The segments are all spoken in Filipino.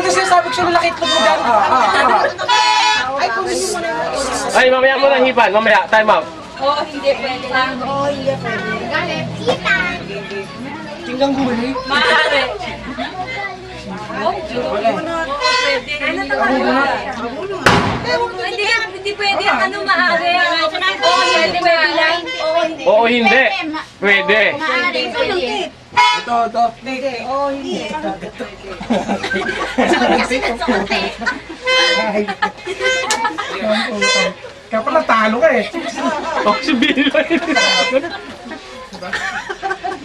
kasi sabi ko siya malaki itlog mo dyan. Ay, kunin mo muna. Ay, mamaya mo na hipan. Mamaya, time out. Oo, hindi pwede lang. Oo, hindi pwede. Tinggang gulay. Maaari. Oo, pwede. Ano hindi pwede. Ano maaari? Oo, hindi pwede lang. Oo, hindi. Pwede. Ito. Hindi. Oo, hindi. Kaya pala talo ka eh. Oh, si Bill.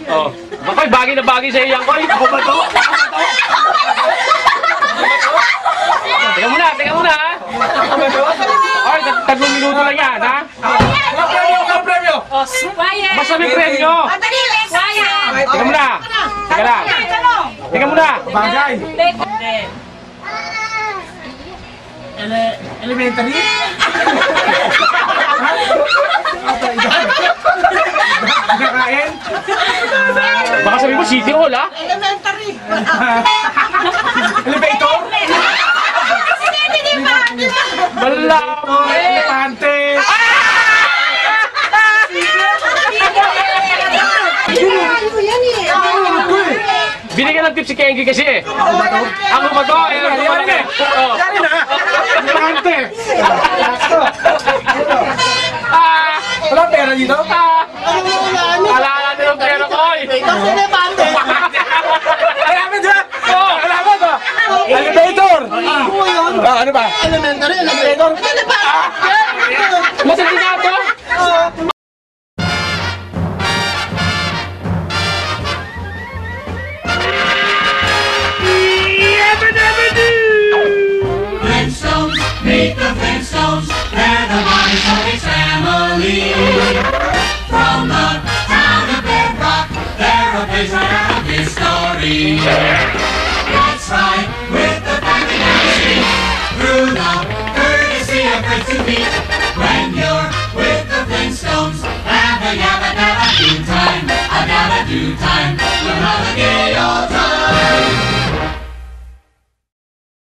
Oh, bakit bagay na bagay sa iyang ko? Ako ba to? Teka muna ha? Ako ba to? Ay, 3 minuto lang yan ha? Ang premyo! Quiet! Basta may premyo! Quiet! Teka muna! Teka muna! Bagay! Hindi. Elementary? Nakain? Baka sabi mo City Hall ha? Elementary! Elevator? Wala mo eh! Elefante! Binigyan ng tip si Kengi kasi eh. Ako ba to? Ako ba to? Eh, ako ba to? Yari na! Elefante! Wala pera dito? Wala natin ang pera ko eh. Elefante! Alaman dyan! Alaman ba? Elevator! Ano ba? Elementary, elevator! Elefante! Masakit na ito!